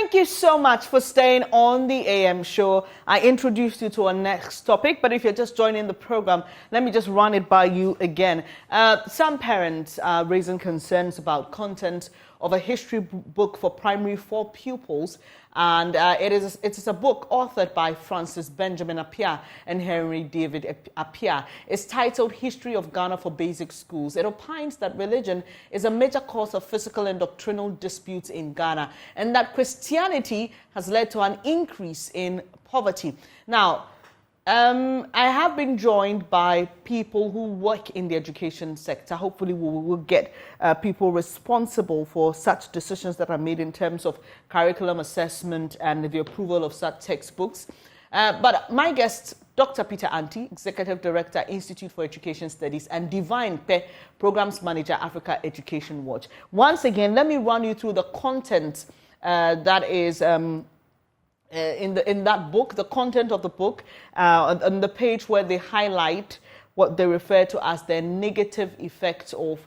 Thank you so much for staying on the AM show. I introduced you to our next topic, but if you're just joining the program, let me just run it by you again. Some parents are raising concerns about content of a history book for primary 4 pupils, and it is a book authored by Francis Benjamin Appiah and Henry David Appiah. It's titled History of Ghana for Basic Schools. It opines that religion is a major cause of physical and doctrinal disputes in Ghana, and that Christianity has led to an increase in poverty. Now, I have been joined by people who work in the education sector. Hopefully we will get people responsible for such decisions that are made in terms of curriculum assessment and the approval of such textbooks. But my guest, Dr. Peter Anti, Executive Director, Institute for Education Studies, and Divine Pe, Programs Manager, Africa Education Watch. Once again, let me run you through the content that is in that book, the content of the book, on the page where they highlight what they refer to as the negative effects of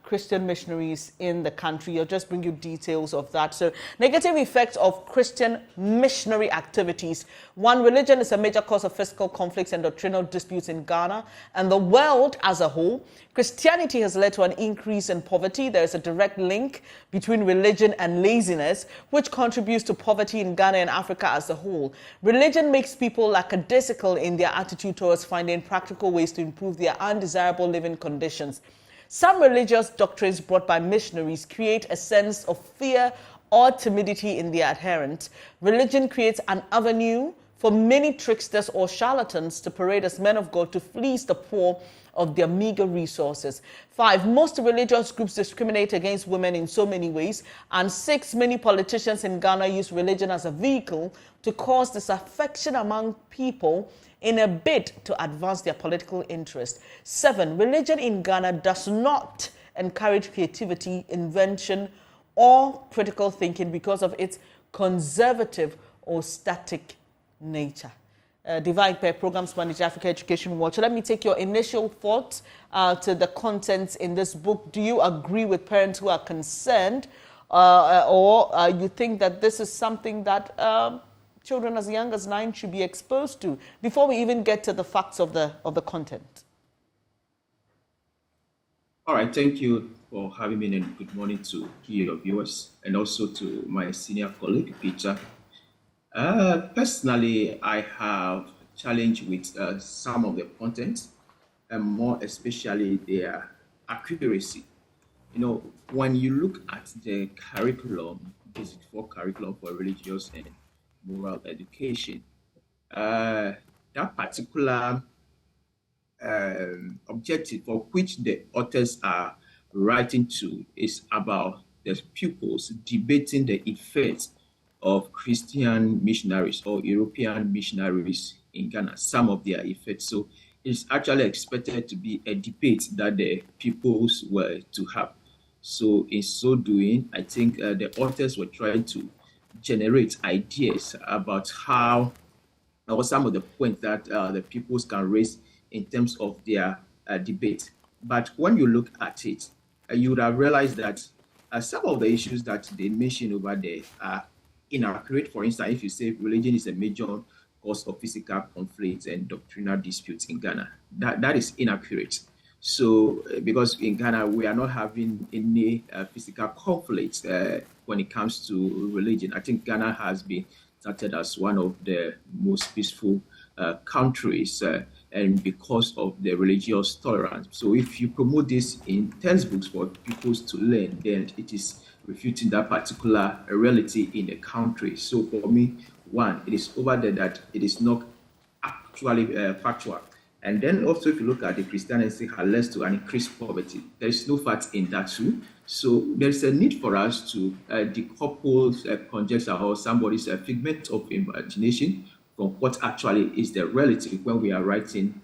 Christian missionaries in the country. I'll just bring you details of that. So, negative effects of Christian missionary activities. 1, religion is a major cause of physical conflicts and doctrinal disputes in Ghana and the world as a whole. Christianity has led to an increase in poverty. There is a direct link between religion and laziness, which contributes to poverty in Ghana and Africa as a whole. Religion makes people lackadaisical in their attitude towards finding practical ways to improve their undesirable living conditions. Some religious doctrines brought by missionaries create a sense of fear or timidity in their adherents. Religion creates an avenue for many tricksters or charlatans to parade as men of God to fleece the poor of their meager resources. 5, most religious groups discriminate against women in so many ways. And 6, many politicians in Ghana use religion as a vehicle to cause disaffection among people in a bid to advance their political interest. 7, religion in Ghana does not encourage creativity, invention, or critical thinking because of its conservative or static nature. Divine Pair Programs Manager, Africa Education Watch. Let me take your initial thoughts to the contents in this book. Do you agree with parents who are concerned, or you think that this is something that children as young as 9 should be exposed to before we even get to the facts of the content? All right, thank you for having me, and good morning to your viewers and also to my senior colleague, Peter. Personally, I have challenged with some of the content, and more especially their accuracy. You know, when you look at the curriculum, Basic 4 curriculum for religious and moral education, that particular objective for which the authors are writing to is about the pupils debating the effects of Christian missionaries or European missionaries in Ghana, some of their effects. So it's actually expected to be a debate that the pupils were to have. So in so doing, I think the authors were trying to generate ideas about how, or some of the points that the pupils can raise in terms of their debate. But when you look at it, you would have realized that some of the issues that they mention over there are inaccurate. For instance, if you say religion is a major cause of physical conflicts and doctrinal disputes in Ghana, that is inaccurate. So, because in Ghana, we are not having any physical conflicts when it comes to religion. I think Ghana has been started as one of the most peaceful countries, and because of the religious tolerance. So if you promote this in textbooks for people to learn, then it is refuting that particular reality in the country. So for me, 1, it is over there that it is not actually factual. And then also, if you look at the Christianity has led to an increased poverty, there is no fact in that too. So there's a need for us to decouple conjecture or somebody's figment of imagination from what actually is the reality when we are writing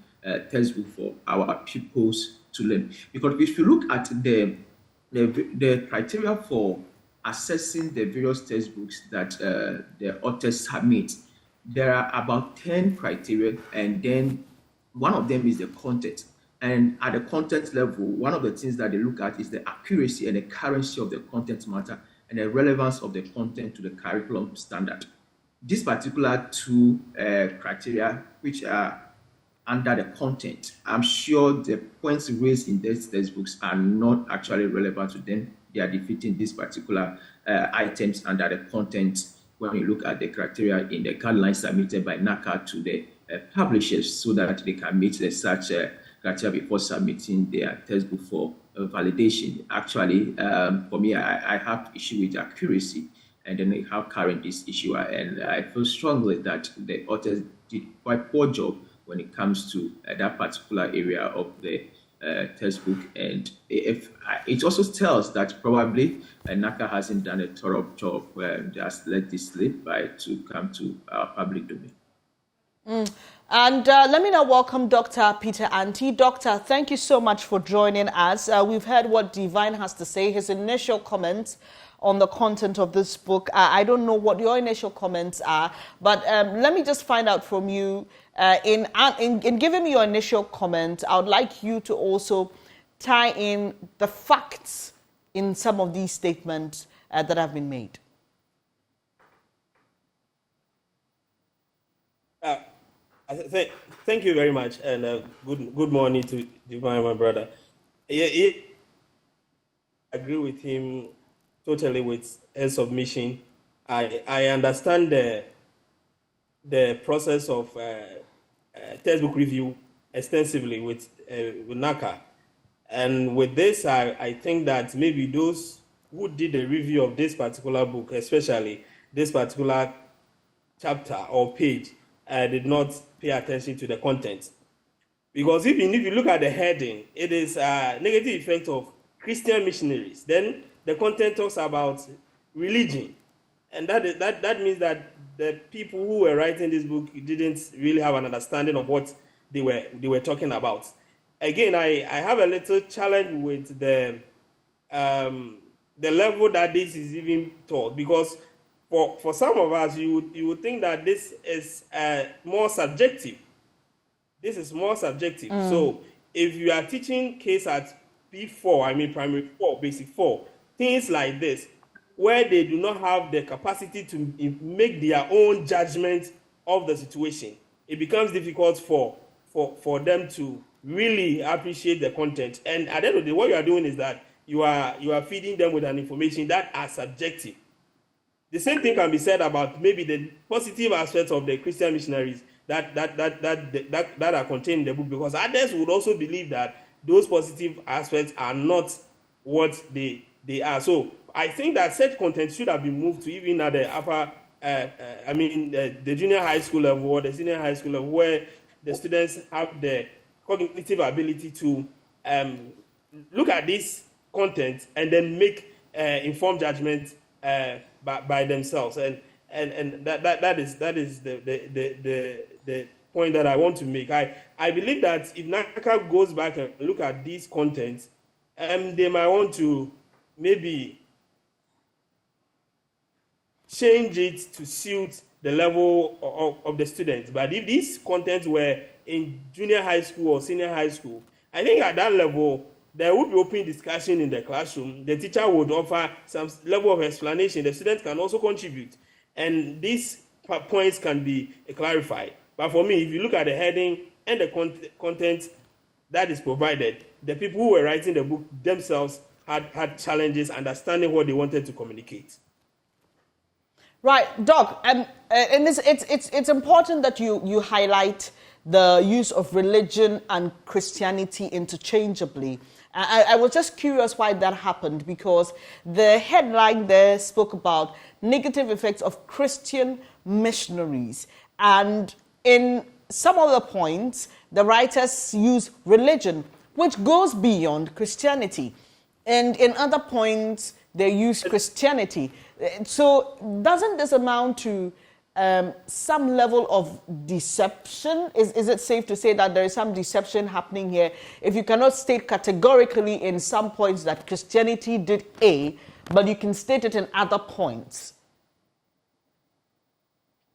textbook for our pupils to learn. Because if you look at the criteria for assessing the various textbooks that the authors submit, there are about 10 criteria, and then one of them is the content. And at the content level, one of the things that they look at is the accuracy and the currency of the content matter and the relevance of the content to the curriculum standard. These particular two criteria, which are under the content, I'm sure the points raised in these textbooks are not actually relevant to them. They are defeating these particular items under the content when you look at the criteria in the guidelines submitted by NACA to the publishers, so that they can meet the such criteria before submitting their textbook for validation. Actually, for me, I have issue with accuracy, and then how current this issue are. And I feel strongly that the authors did quite poor job when it comes to that particular area of the textbook. And if it also tells that probably NACA hasn't done a thorough job, just let this slip by to come to our public domain. And let me now welcome Dr. Peter Anti. Doctor, thank you so much for joining us. We've heard what Divine has to say, his initial comments on the content of this book. I don't know what your initial comments are, but let me just find out from you. In giving me your initial comment, I would like you to also tie in the facts in some of these statements that have been made. Thank you very much, and good morning to Divine, my brother. I agree with him totally with his submission. I understand the process of textbook review extensively with NACA, and with this, I think that maybe those who did the review of this particular book, especially this particular chapter or page, did not pay attention to the content. Because even if you look at the heading, it is a negative effect of Christian missionaries. Then the content talks about religion. And that means that the people who were writing this book didn't really have an understanding of what they were talking about. Again, I have a little challenge with the level that this is even taught, because for some of us, you would think that this is more subjective. This is more subjective. So if you are teaching case at P4, I mean primary 4, basic 4, things like this, where they do not have the capacity to make their own judgment of the situation, it becomes difficult for them to really appreciate the content. And at the end of the day, what you are doing is that you are feeding them with an information that are subjective. The same thing can be said about maybe the positive aspects of the Christian missionaries that are contained in the book, because others would also believe that those positive aspects are not what they are. So I think that such content should have been moved to even at the upper, the junior high school level or the senior high school level, where the students have the cognitive ability to look at this content and then make informed judgment by themselves, and that is the point that I want to make. I believe that if NACA goes back and look at these contents, they might want to maybe change it to suit the level of the students. But if these contents were in junior high school or senior high school, I think at that level, there would be open discussion in the classroom. The teacher would offer some level of explanation. The students can also contribute. And these points can be clarified. But for me, if you look at the heading and the content that is provided, the people who were writing the book themselves had challenges understanding what they wanted to communicate. Right, Doc, and it's important that you highlight the use of religion and Christianity interchangeably. I was just curious why that happened, because the headline there spoke about negative effects of Christian missionaries. And in some other points, the writers use religion, which goes beyond Christianity. And in other points, they use Christianity. So doesn't this amount to some level of deception? Is it safe to say that there is some deception happening here if you cannot state categorically in some points that Christianity did A, but you can state it in other points?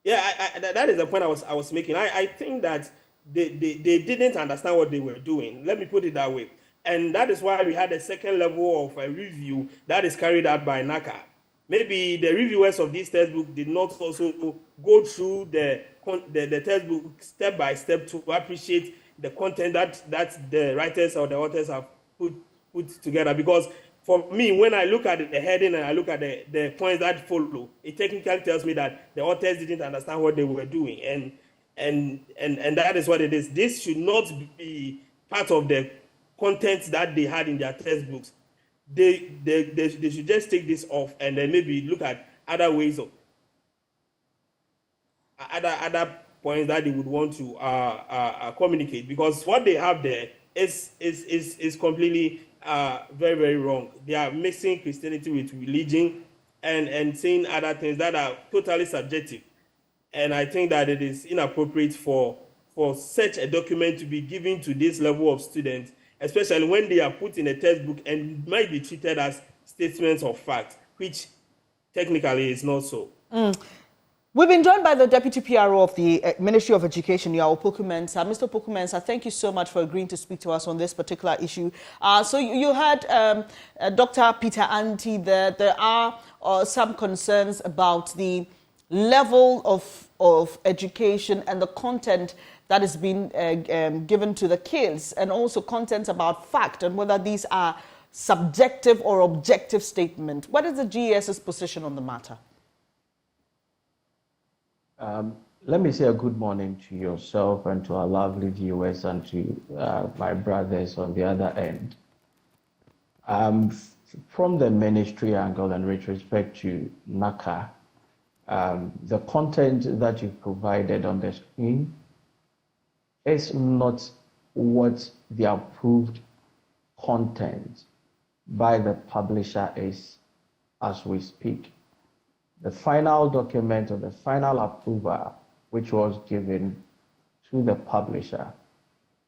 Yeah, that is the point I was making. I think that they didn't understand what they were doing. Let me put it that way. And that is why we had a second level of a review that is carried out by NACA. maybe the reviewers of this textbook did not also go through the textbook step by step to appreciate the content that the writers or the authors have put together. Because for me, when I look at the heading and I look at the points that follow, it technically tells me that the authors didn't understand what they were doing, and that is what it is. This should not be part of the content that they had in their textbooks. They should just take this off and then maybe look at other ways of other points that they would want to communicate, because what they have there is completely very, very wrong. They are mixing Christianity with religion and saying other things that are totally subjective. And I think that it is inappropriate for such a document to be given to this level of students, especially when they are put in a textbook and might be treated as statements of fact, which technically is not so. We've been joined by the Deputy PRO of the Ministry of Education, Yao Poku-Mensah. Mr. Poku-Mensah, thank you so much for agreeing to speak to us on this particular issue. So you heard Dr. Peter Anti there. There are some concerns about the level of education and the content that is being given to the kids, and also content about fact and whether these are subjective or objective statements. What is the GES's position on the matter? Let me say a good morning to yourself and to our lovely viewers and to my brothers on the other end. From the ministry angle and with respect to NACA, the content that you provided on the screen is not what the approved content by the publisher is as we speak. The final document or the final approval which was given to the publisher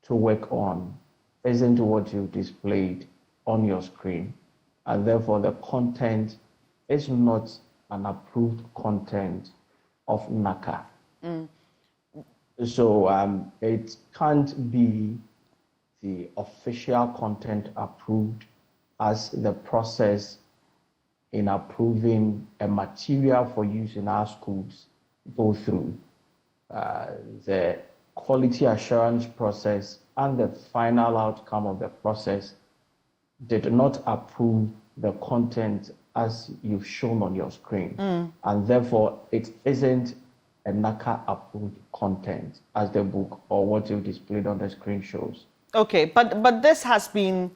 to work on isn't what you displayed on your screen, and therefore the content is not an approved content of NACA. So it can't be the official content approved as the process in approving a material for use in our schools go through. The quality assurance process and the final outcome of the process did not approve the content as you've shown on your screen. And therefore, it isn't a NACA approved content as the book or what you've displayed on the screen shows. Okay, but this has been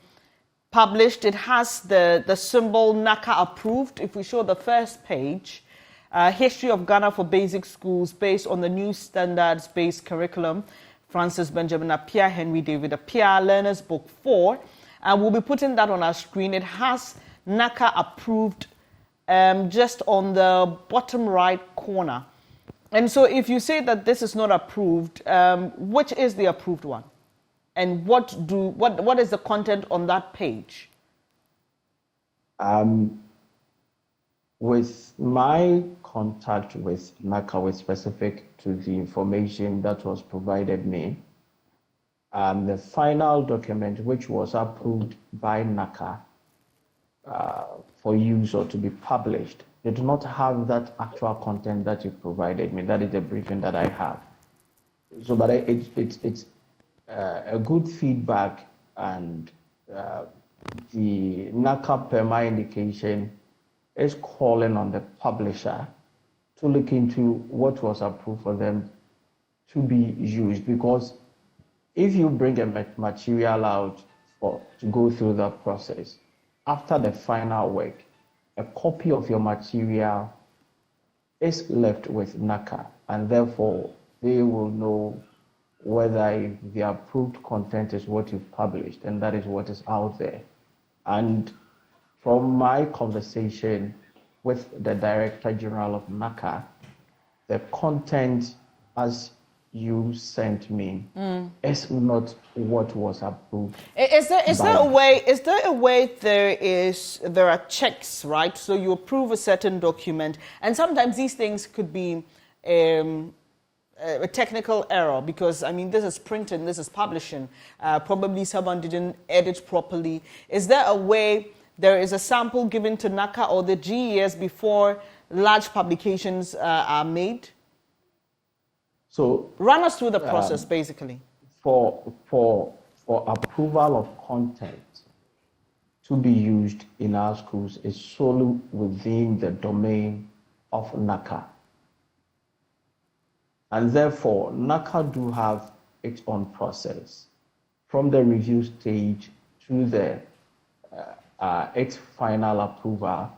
published. It has the symbol NACA approved. If we show the first page, History of Ghana for Basic Schools based on the new standards-based curriculum, Francis Benjamin Appiah, Henry David Appiah, Learner's Book 4. And we'll be putting that on our screen. It has NACA approved just on the bottom right corner. And so if you say that this is not approved, which is the approved one? And what is the content on that page? With my contact with NACA, with specific to the information that was provided me, the final document which was approved by NACA for use or to be published did not have that actual content that you provided me. That is the briefing that I have. So, but it's a good feedback, and the NACA, per my indication, is calling on the publisher to look into what was approved for them to be used. Because if you bring a material out to go through that process, after the final work, a copy of your material is left with NACA, and therefore they will know whether the approved content is what you've published, and that is what is out there. And from my conversation with the Director General of NACA, the content as you sent me is not what was approved. Is there a way there are checks, right? So you approve a certain document, and sometimes these things could be a technical error, because I mean, this is printing, this is publishing. Probably someone didn't edit properly. Is there a way there is a sample given to NACA or the GES before large publications are made? So run us through the process, basically. For approval of content to be used in our schools is solely within the domain of NACA. And therefore, NACA do have its own process from the review stage to the its final approval.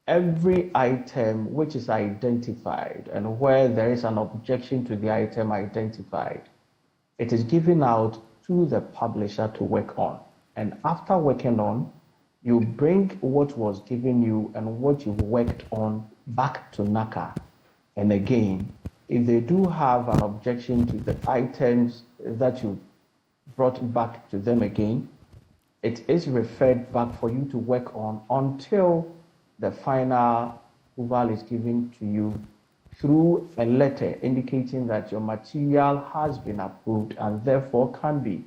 Every item which is identified and where there is an objection to the item identified, it is given out to the publisher to work on. And after working on, you bring what was given you and what you worked on back to NACA. And again, if they do have an objection to the items that you brought back to them again, it is referred back for you to work on until the final approval is given to you through a letter indicating that your material has been approved and therefore can be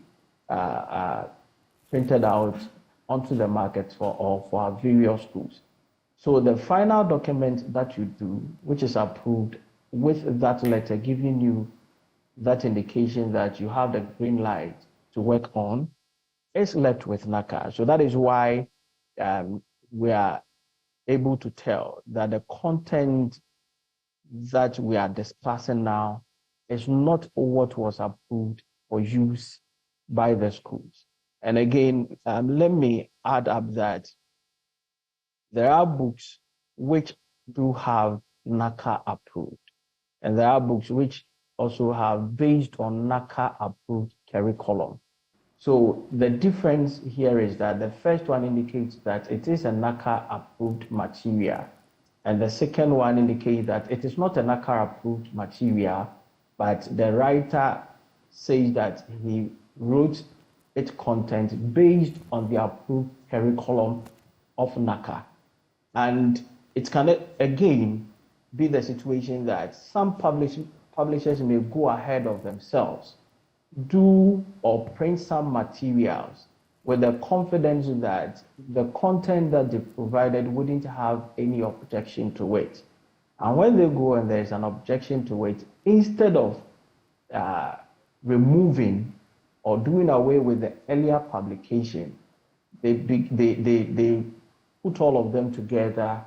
printed out onto the market for our various schools. So the final document that you do, which is approved with that letter giving you that indication that you have the green light to work on, is left with NACA. So that is why we are able to tell that the content that we are discussing now is not what was approved for use by the schools. And again, let me add up that there are books which do have NACA approved, and there are books which also have based on NACA approved curriculum. So the difference here is that the first one indicates that it is a NACA approved material, and the second one indicates that it is not a NACA approved material, but the writer says that he wrote its content based on the approved curriculum of NACA. And it can again be the situation that some publishers may go ahead of themselves, do or print some materials with the confidence that the content that they provided wouldn't have any objection to it. And when they go and there's an objection to it, instead of removing or doing away with the earlier publication, they put all of them together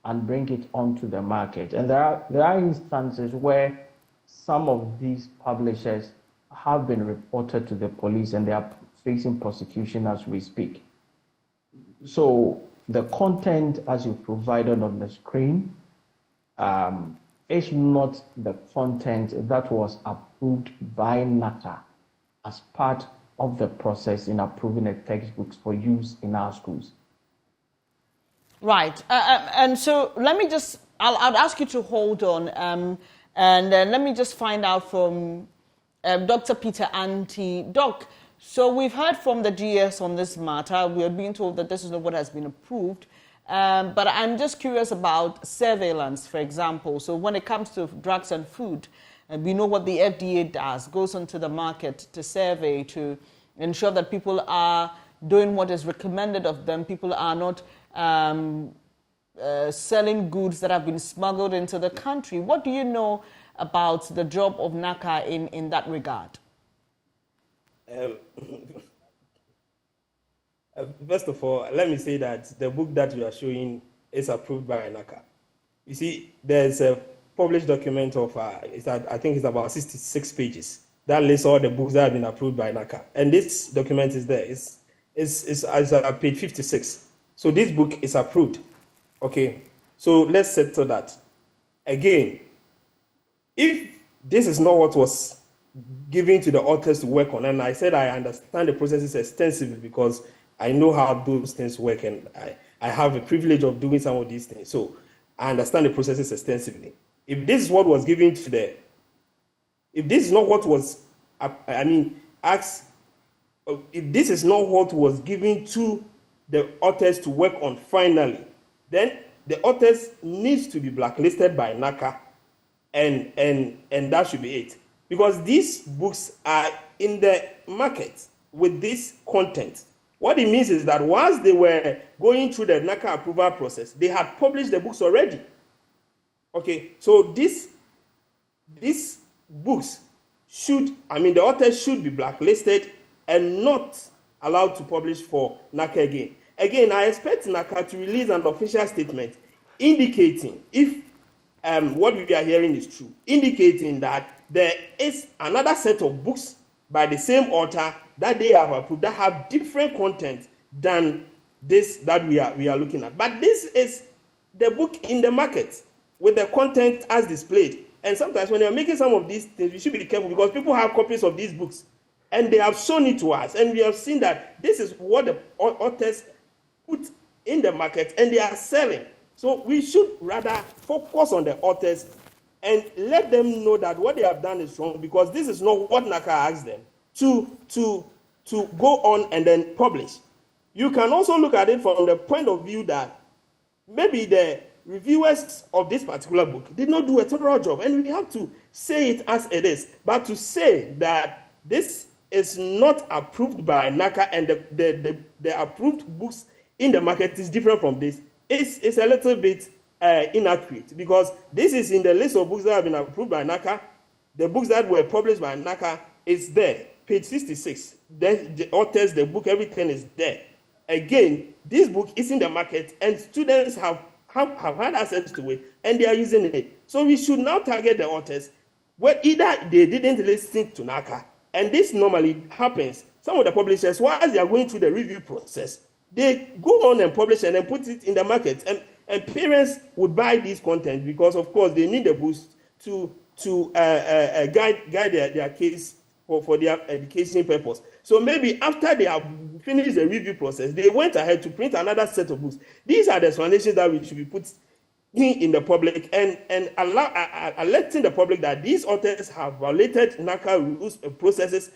and bring it onto the market. And there are instances where some of these publishers have been reported to the police and they are facing prosecution as we speak. So the content as you provided on the screen is not the content that was approved by NACA as part of the process in approving the textbooks for use in our schools. Right. And so let me just, I'll ask you to hold on and let me just find out from Dr. Peter Anti. Doc, so we've heard from the GS on this matter. We are being told that this is not what has been approved. But I'm just curious about surveillance, for example. So when it comes to drugs and food, we know what the FDA does, goes onto the market to survey, to ensure that people are doing what is recommended of them. People are not selling goods that have been smuggled into the country. What do you know about the job of NACA in that regard? First of all, let me say that the book that you are showing is approved by NACA. You see, there's a published document of, I think it's about 66 pages that lists all the books that have been approved by NACA. And this document is there. It's at page 56. So this book is approved. Okay, so let's settle that. Again, if this is not what was given to the authors to work on, and I said I understand the processes extensively because I know how those things work and I have the privilege of doing some of these things. So I understand the processes extensively. If this is what was given to if this is not what was, if this is not what was given to the authors to work on finally, then the authors needs to be blacklisted by NACA, and that should be it. Because these books are in the market with this content, What it means is that once they were going through the NACA approval process, they had published the books already. Okay, so these books the authors should be blacklisted and not allowed to publish for NACA again. Again, I expect NACA to release an official statement indicating if what we are hearing is true, indicating that there is another set of books by the same author that they have approved that have different content than this that we are looking at. But this is the book in the market with the content as displayed. And sometimes when you're making some of these things, we should be careful because people have copies of these books and they have shown it to us. And we have seen that this is what the authors put in the market and they are selling. So we should rather focus on the authors and let them know that what they have done is wrong, because this is not what NACA asked them to go on and then publish. You can also look at it from the point of view that maybe the reviewers of this particular book did not do a thorough job, and we have to say it as it is. But to say that this is not approved by NACA and the approved books in the market is different from this, it's a little bit inaccurate, because this is in the list of books that have been approved by NACA. The books that were published by NACA is there, page 66. Then the authors, the book, everything is there. Again, this book is in the market and students have had access to it and they are using it. So we should now target the authors where either they didn't listen to NACA, and this normally happens. Some of the publishers, while they are going through the review process, they go on and publish and then put it in the market. And parents would buy this content because, of course, they need the boost to guide their kids for their education purpose. So maybe after they have finished the review process, they went ahead to print another set of books. These are the explanations that we should be put in the public and alerting the public that these authors have violated NACA rules and processes,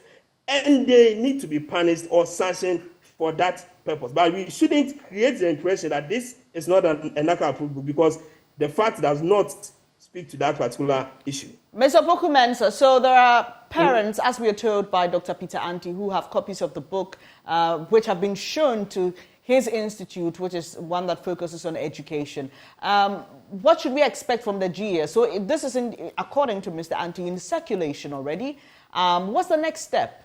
and they need to be punished or sanctioned for that purpose. But we shouldn't create the impression that this is not a NACA approved book, because the fact does not speak to that particular issue. Mr. Poku-Mensah, so there are parents, as we are told by Dr. Peter Anti, who have copies of the book, which have been shown to his institute, which is one that focuses on education. What should we expect from the GES? So if this is, according to Mr. Anti, in circulation already. What's the next step?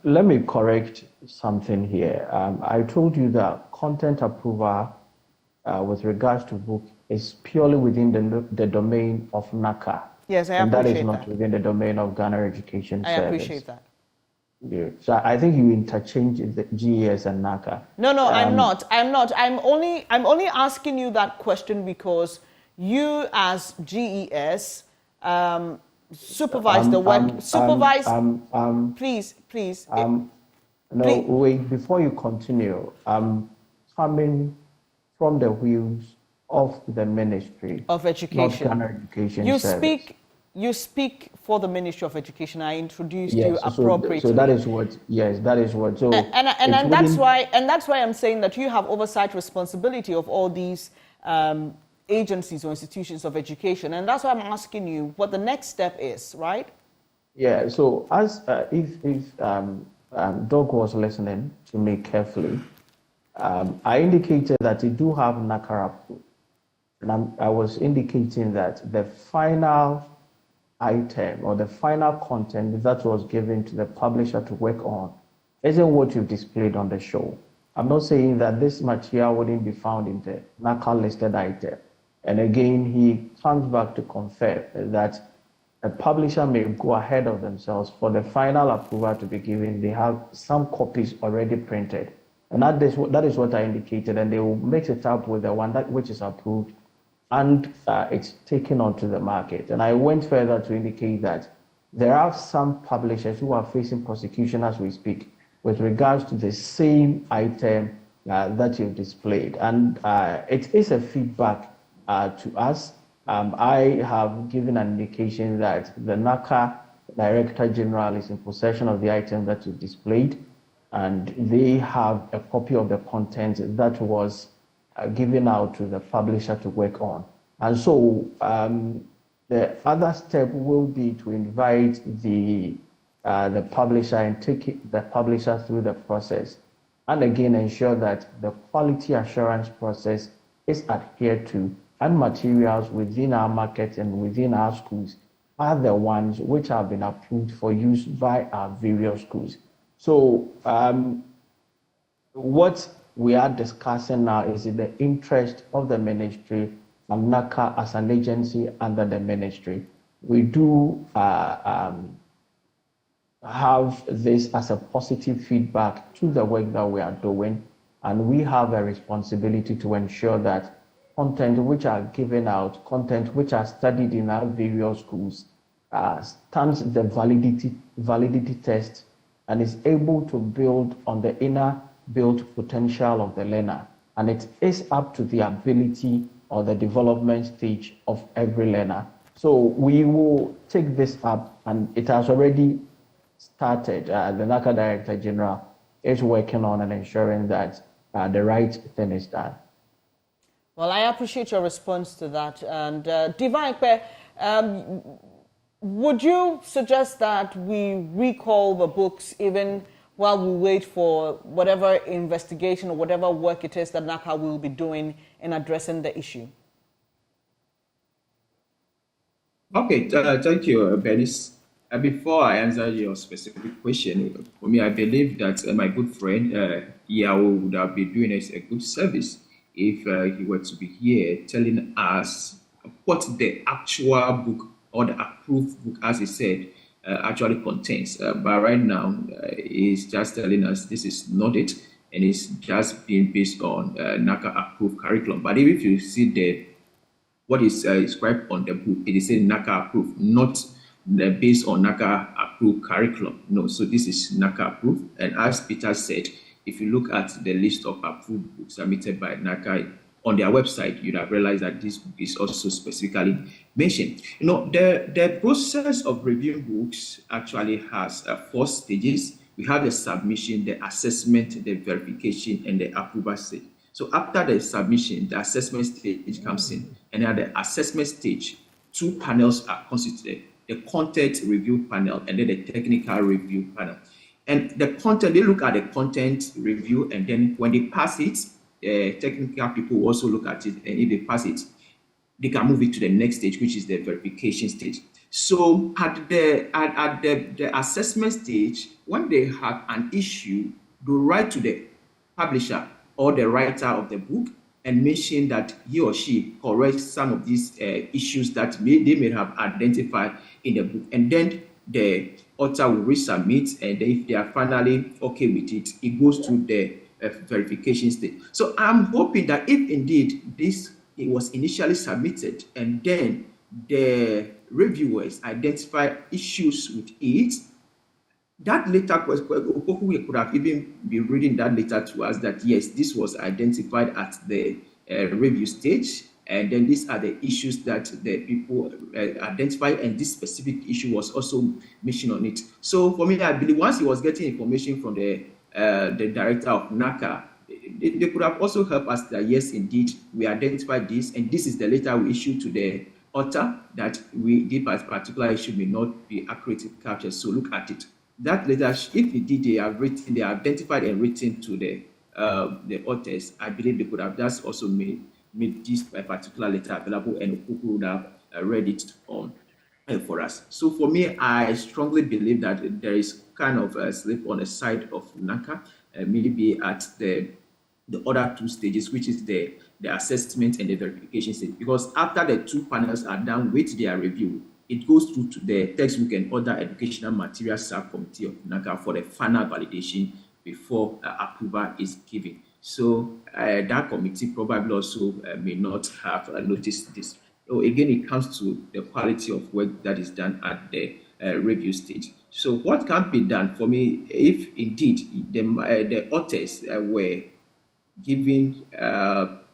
Let me correct something here. I told you that content approval with regards to book is purely within the domain of NACA. Yes, I appreciate that. And that is not within the domain of Ghana Education Service. I appreciate that. Yeah. So I think you interchange the GES and NACA. No, I'm not. I'm only asking you that question because you, as GES, supervise the work. Please. No, wait. Before you continue, I'm coming from the wheels of the Ministry of Education. Not Ghana Education Service. You speak for the Ministry of Education. I introduced you appropriately. So that is what. Yes, that is what. So and that's why I'm saying that you have oversight responsibility of all these agencies or institutions of education, and that's why I'm asking you what the next step is, right? Yeah. So as if Doug was listening to me carefully, I indicated that you do have NACA approved, and I was indicating that the final item or the final content that was given to the publisher to work on isn't what you've displayed on the show. I'm not saying that this material wouldn't be found in the NACA listed item. And again, he comes back to confirm that a publisher may go ahead of themselves for the final approval to be given. They have some copies already printed. And that is what I indicated, and they will mix it up with the one which is approved, and it's taken onto the market. And I went further to indicate that there are some publishers who are facing prosecution as we speak with regards to the same item that you've displayed. And it is a feedback to us. I have given an indication that the NACA Director General is in possession of the item that you displayed, and they have a copy of the content that was given out to the publisher to work on. And so the other step will be to invite the the publisher and take the publisher through the process. And again, ensure that the quality assurance process is adhered to, and materials within our market and within our schools are the ones which have been approved for use by our various schools. So what we are discussing now is in the interest of the ministry and NACA as an agency under the ministry. We do have this as a positive feedback to the work that we are doing, and we have a responsibility to ensure that content which are given out, content which are studied in our various schools, stands the validity test and is able to build on the inner built potential of the learner. And it is up to the ability or the development stage of every learner. So we will take this up, and it has already started. The NACA Director General is working on and ensuring that the right thing is done. Well, I appreciate your response to that. And Divine, would you suggest that we recall the books even while we wait for whatever investigation or whatever work it is that NACA will be doing in addressing the issue? Okay, thank you, Bernice. Before I answer your specific question, for me, I believe that my good friend Yao would have been doing us a good service if he were to be here telling us what the actual book or the approved book, as he said, actually contains. But right now, he's just telling us this is not it, and it's just being based on NACA approved curriculum. But if you see what is described on the book, it is saying NACA approved, not based on NACA approved curriculum. No, so this is NACA approved. And as Peter said, if you look at the list of approved books submitted by NACA on their website, you'd have realized that this book is also specifically mentioned. You know, the process of reviewing books actually has 4 stages. We have the submission, the assessment, the verification, and the approval stage. So after the submission, the assessment stage comes in, and at the assessment stage, 2 panels are constituted: the content review panel and then the technical review panel. And the content, they look at the content review, and then when they pass it, technical people also look at it, and if they pass it, they can move it to the next stage, which is the verification stage. So at the assessment stage, when they have an issue, they write to the publisher or the writer of the book and mention that he or she corrects some of these issues that they may have identified in the book. And then the author will resubmit, and if they are finally okay with it, it goes to the verification stage. So I'm hoping that if indeed it was initially submitted and then the reviewers identify issues with it, that later we could have even been reading that later to us that yes, this was identified at the review stage, and then these are the issues that the people identified, and this specific issue was also mentioned on it. So for me, I believe once he was getting information from the director of NACA, they could have also helped us that yes, indeed, we identified this, and this is the letter we issued to the author that this particular issue may not be accurately captured. So look at it. That letter, if indeed they have identified and written to the authors, I believe they could have just also made this particular letter available, and people would have read it on for us. So for me, I strongly believe that there is kind of a slip on the side of NACA, maybe at the other 2 stages, which is the assessment and the verification stage. Because after the 2 panels are done with their review, it goes through to the textbook and other educational material subcommittee of NACA for the final validation before approval is given. So that committee probably also may not have noticed this. So again, it comes to the quality of work that is done at the review stage. So what can be done for me, if indeed the authors were giving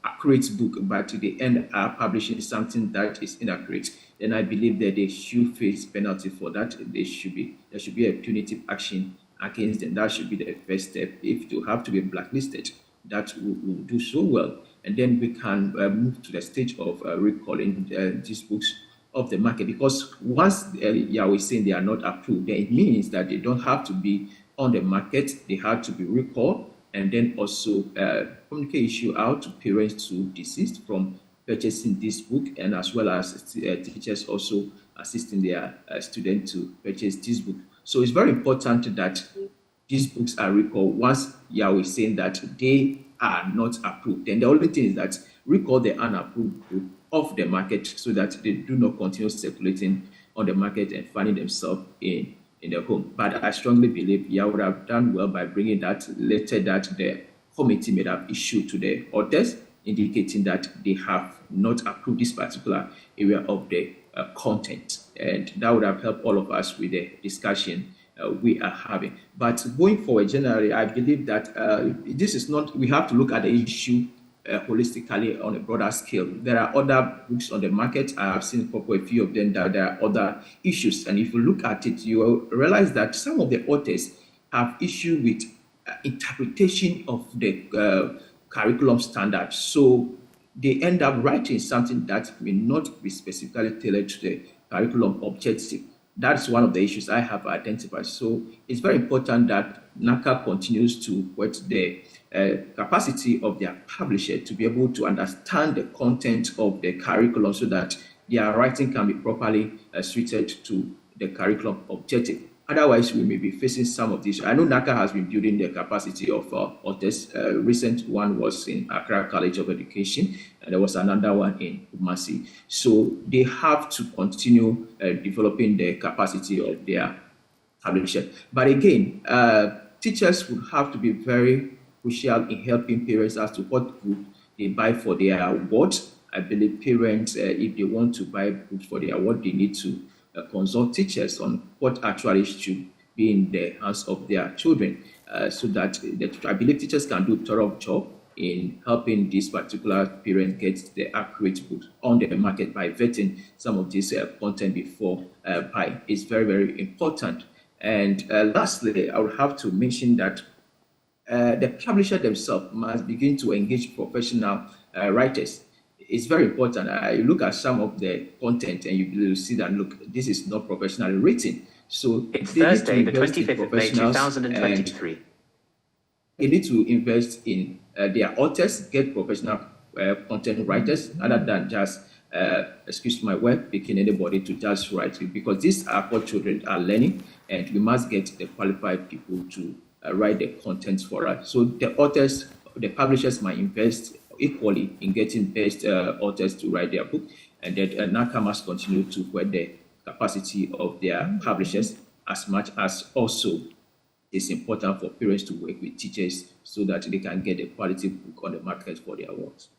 accurate book, but to the end are publishing something that is inaccurate, then I believe that they should face penalty for that. There should be a punitive action against them. That should be the first step. If they have to be blacklisted, that will do so well, and then we can move to the stage of recalling these books of the market, because once Yahweh saying they are not approved, then it means that they don't have to be on the market. They have to be recalled, and then also communicate issue out to parents to desist from purchasing this book, and as well as teachers also assisting their students to purchase this book. So it's very important that these books are recalled once Yahweh saying that they are not approved. Then the only thing is that recall the unapproved book off the market so that they do not continue circulating on the market and finding themselves in the home. But I strongly believe Yahweh would have done well by bringing that letter that the committee made have issued to the authors, indicating that they have not approved this particular area of the content. And that would have helped all of us with the discussion we are having. But going forward, generally, I believe that this is not, we have to look at the issue holistically on a broader scale. There are other books on the market. I have seen a few of them that there are other issues. And if you look at it, you will realize that some of the authors have issue with interpretation of the curriculum standards. So they end up writing something that may not be specifically tailored to the curriculum objective. That's one of the issues I have identified. So it's very important that NACA continues to work the capacity of their publisher to be able to understand the content of the curriculum so that their writing can be properly suited to the curriculum objective. Otherwise, we may be facing some of these. I know NACA has been building the capacity of authors. Recent one was in Accra College of Education, and there was another one in Kumasi. So they have to continue developing the capacity of their publisher. But again, teachers would have to be very crucial in helping parents as to what book they buy for their award. I believe parents, if they want to buy books for their award, they need to consult teachers on what actually should be in the hands of their children, so that I believe teachers can do a thorough job in helping this particular parent get the accurate books on the market by vetting some of this content before buying. It's very, very important. And lastly, I would have to mention that the publisher themselves must begin to engage professional writers. It's very important. You look at some of the content and you see that, look, this is not professionally written. So it's Thursday, the 25th of May, 2023. They need to invest in their authors, get professional content writers, other than just, excuse my word, picking anybody to just write, because these are what children are learning, and we must get the qualified people to write the content for us. So the authors, the publishers might invest equally in getting best authors to write their book, and that NACA must continue to work the capacity of their publishers, as much as also it's important for parents to work with teachers so that they can get a quality book on the market for their works.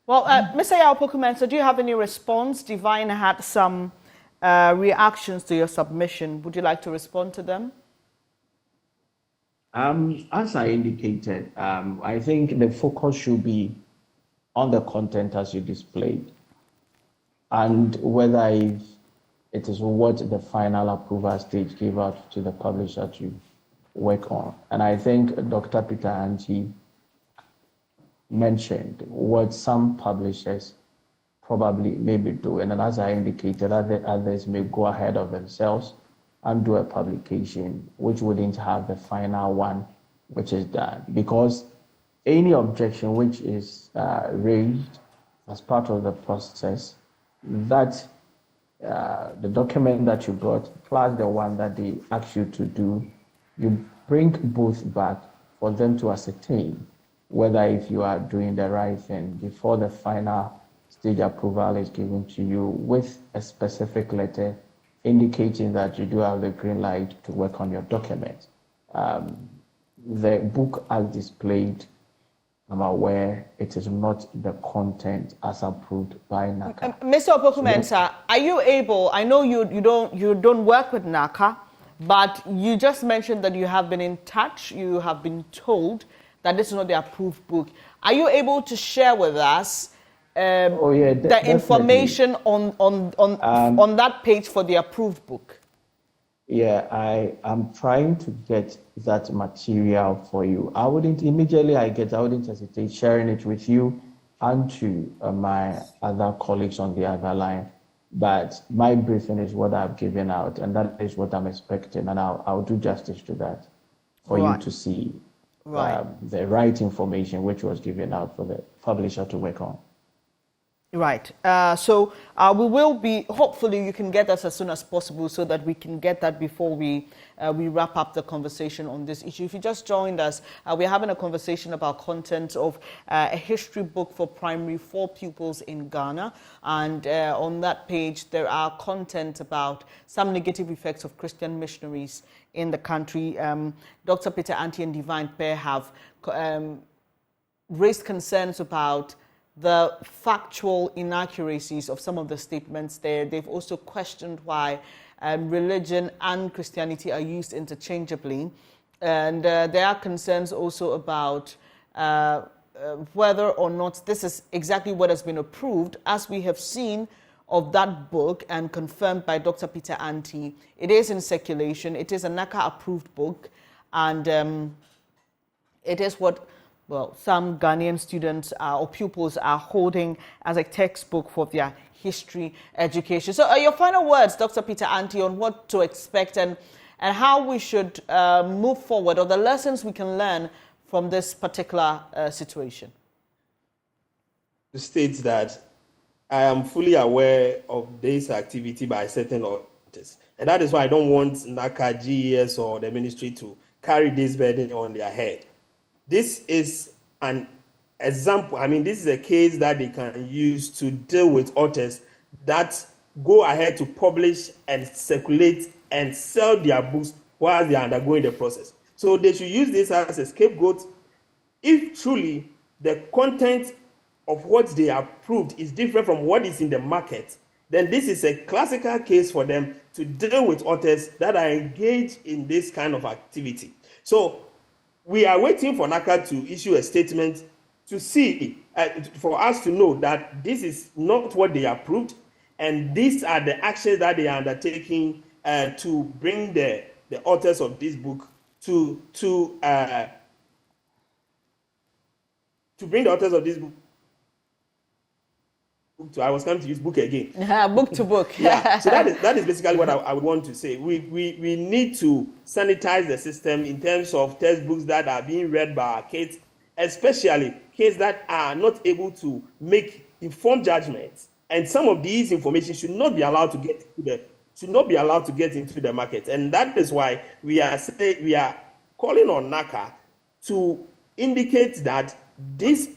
Well, Mr. Yao-Poku-Mensah, do you have any response? Divine had some reactions to your submission. Would you like to respond to them? As I indicated, I think the focus should be on the content as you displayed, and whether it is what the final approval stage gave out to the publisher to work on. And I think Dr. Peter Anti mentioned what some publishers probably maybe do, and as I indicated, others may go ahead of themselves and do a publication which wouldn't have the final one which is done, because any objection which is raised as part of the process, that the document that you brought plus the one that they ask you to do, you bring both back for them to ascertain whether if you are doing the right thing before the final stage approval is given to you with a specific letter indicating that you do have the green light to work on your document. The book as displayed, I'm aware it is not the content as approved by NACA. Mr. Opoku-Mensah, are you able, I know you don't work with NACA, but you just mentioned that you have been in touch, you have been told that this is not the approved book. Are you able to share with us the information on that page for the approved book? Yeah, I am trying to get that material for you. I wouldn't hesitate sharing it with you and to my other colleagues on the other line But my briefing is what I've given out, and that is what I'm expecting, and I'll do justice to that for you to see the right information which was given out for the publisher to work on. Right. So we will be, hopefully you can get us as soon as possible so that we can get that before we wrap up the conversation on this issue. If you just joined us, we're having a conversation about content of a history book for primary 4 pupils in Ghana. And on that page, there are content about some negative effects of Christian missionaries in the country. Dr. Peter Anti and Divine Pair have raised concerns about the factual inaccuracies of some of the statements there. They've also questioned why religion and Christianity are used interchangeably. And there are concerns also about whether or not this is exactly what has been approved, as we have seen of that book and confirmed by Dr. Peter Anti. It is in circulation. It is a NACA approved book, and it is what, well, some Ghanaian students or pupils are holding as a textbook for their history education. So your final words, Dr. Peter Anti, on what to expect and how we should move forward, or the lessons we can learn from this particular situation. To state that I am fully aware of this activity by certain authorities, and that is why I don't want NACA, GES, or the ministry to carry this burden on their head. This is an example. I mean, this is a case that they can use to deal with authors that go ahead to publish and circulate and sell their books while they are undergoing the process. So they should use this as a scapegoat. If truly the content of what they approved is different from what is in the market, then this is a classical case for them to deal with authors that are engaged in this kind of activity. So we are waiting for NACA to issue a statement to see, for us to know that this is not what they approved, and these are the actions that they are undertaking to bring the authors of this book to bring the authors of this book. I was going to use book again. Book to book. Yeah. So that is basically what I would want to say. We need to sanitize the system in terms of textbooks that are being read by our kids, especially kids that are not able to make informed judgments. And some of these information should not be allowed to get into the market. And that is why we are calling on NACA to indicate that this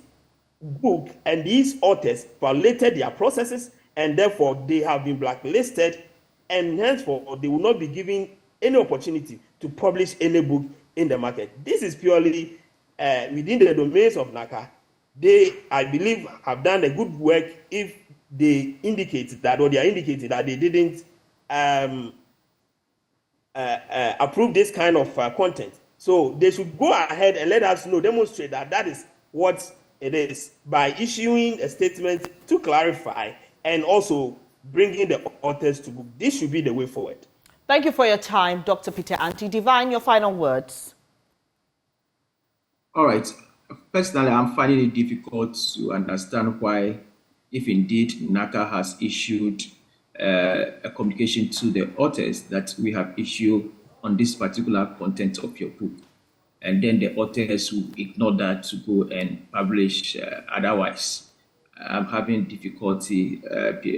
book and these authors violated their processes, and therefore they have been blacklisted, and henceforth they will not be given any opportunity to publish any book in the market. This is purely within the domains of NACA. They, I believe, have done a good work if they indicate that, or they are indicating that they didn't approve this kind of content. So they should go ahead and let us know, demonstrate that that is what it is, by issuing a statement to clarify and also bringing the authors to book. This should be the way forward. Thank you for your time, Dr. Peter Anti. Divine, your final words. All right. Personally, I'm finding it difficult to understand why, if indeed NACA has issued a communication to the authors that we have issued on this particular content of your book, and then the authors will ignore that to go and publish otherwise. I'm having difficulty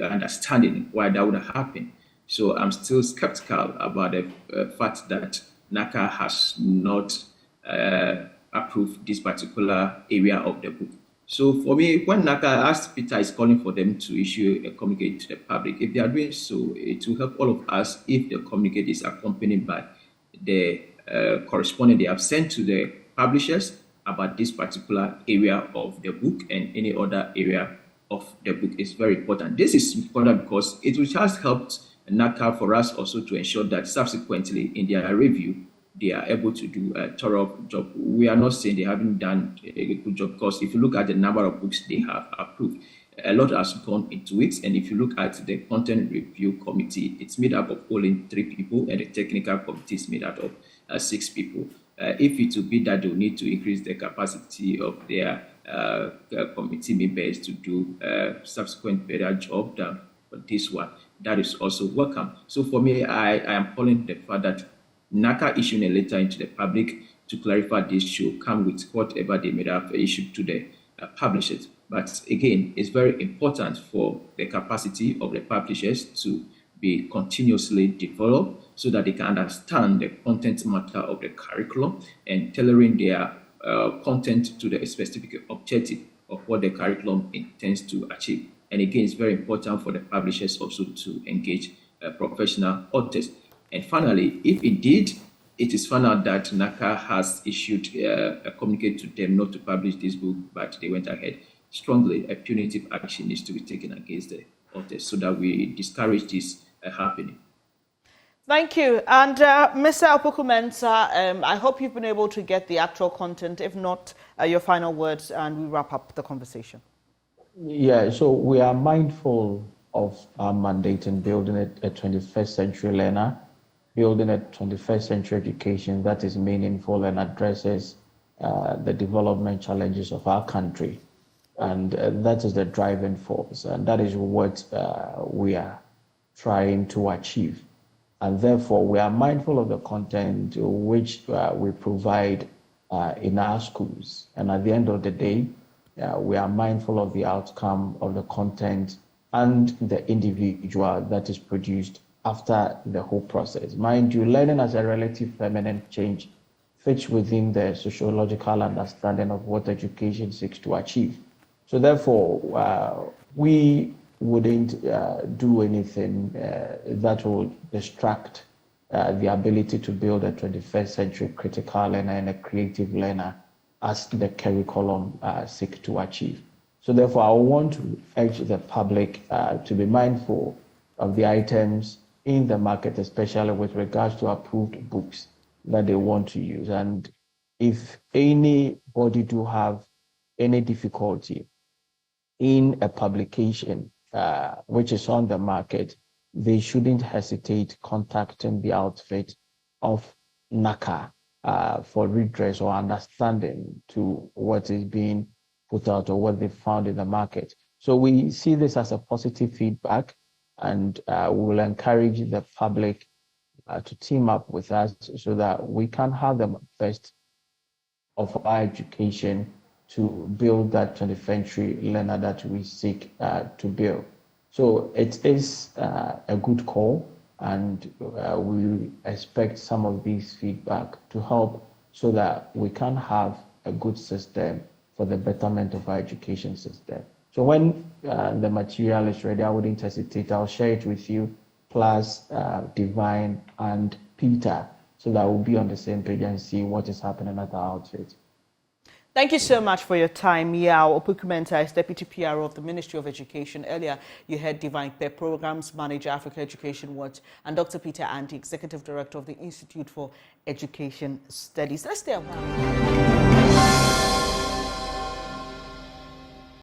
understanding why that would have happened. So I'm still skeptical about the fact that NACA has not approved this particular area of the book. So for me, when NACA, as Peter is calling for them to issue a communique to the public, if they are doing so, it will help all of us if the communique is accompanied by the correspondence they have sent to the publishers about this particular area of the book, and any other area of the book is very important. This is important because it will just help NACA for us also to ensure that subsequently in their review, they are able to do a thorough job. We are not saying they haven't done a good job, because if you look at the number of books they have approved, a lot has gone into it. And if you look at the content review committee, it's made up of only 3 people, and the technical committee is made up of 6 people. If it will be that they will need to increase the capacity of their committee members to do subsequent better job than this one. That is also welcome. So for me, I am calling the fact that NACA issuing a letter into the public to clarify this should come with whatever they may have issued to the publishers. But again, it's very important for the capacity of the publishers to be continuously developed so that they can understand the content matter of the curriculum and tailoring their content to the specific objective of what the curriculum intends to achieve. And again, it's very important for the publishers also to engage professional authors. And finally, if indeed it is found out that NACA has issued a communique to them not to publish this book, but they went ahead, strongly a punitive action needs to be taken against the authors so that we discourage this happening. Thank you. And Mr. Opoku-Mensah, I hope you've been able to get the actual content. If not, your final words, and we wrap up the conversation. Yeah, so we are mindful of our mandate in building a 21st century learner, building a 21st century education that is meaningful and addresses the development challenges of our country. And that is the driving force. And that is what we are trying to achieve. And therefore, we are mindful of the content which we provide in our schools. And at the end of the day, we are mindful of the outcome of the content and the individual that is produced after the whole process. Mind you, learning as a relative feminine change fits within the sociological understanding of what education seeks to achieve. So therefore, we wouldn't do anything that will distract the ability to build a 21st century critical learner and a creative learner as the curriculum seeks to achieve. So therefore, I want to urge the public to be mindful of the items in the market, especially with regards to approved books that they want to use. And if anybody do have any difficulty in a publication which is on the market, they shouldn't hesitate contacting the outfit of NACA for redress or understanding to what is being put out or what they found in the market. So we see this as a positive feedback, and we will encourage the public to team up with us so that we can have the best of our education to build that 21st century learner that we seek to build. So it is a good call, and we expect some of these feedback to help so that we can have a good system for the betterment of our education system. So when the material is ready, I wouldn't hesitate. I'll share it with you, plus Divine and Peter, so that we'll be on the same page and see what is happening at our outfit. Thank you so much for your time. Yao Opoku-Mensah is Deputy PRO of the Ministry of Education. Earlier, you heard Divine Peer Programs Manager, Africa Education Watch, and Dr. Peter Anti, Executive Director of the Institute for Education Studies. Let's stay a while.